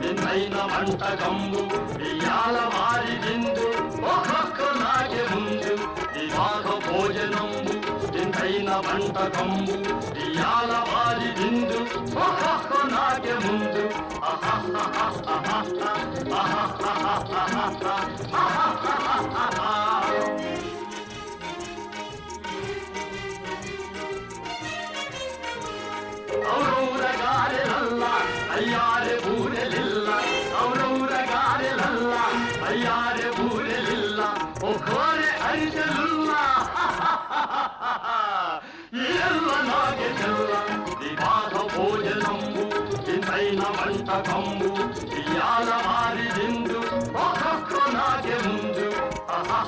వింతైన వంటకంబు ఇయాల వారి విందు ఒక్కొక్క నాకే ముందు వివాహ భోజనంబు వింతైన వంటకంబు ఇయాల వారి విందు ఒక్కొక్క నాకే ముందు ఔరౌరగారెలల్ల అయ్యారె బూరెలిల్ల ఔరౌరగారెలల్ల అయ్యారె బూరెలిల్ల ఒక్కోరె అరిసెలుల్ల ఎల్ల నాగే చెల్ల వివాహ భోజనంబు వింతైన వంటకంబు ఇయాల వారి విందు ఒక్కొక్క నాగే ముందు ఆహా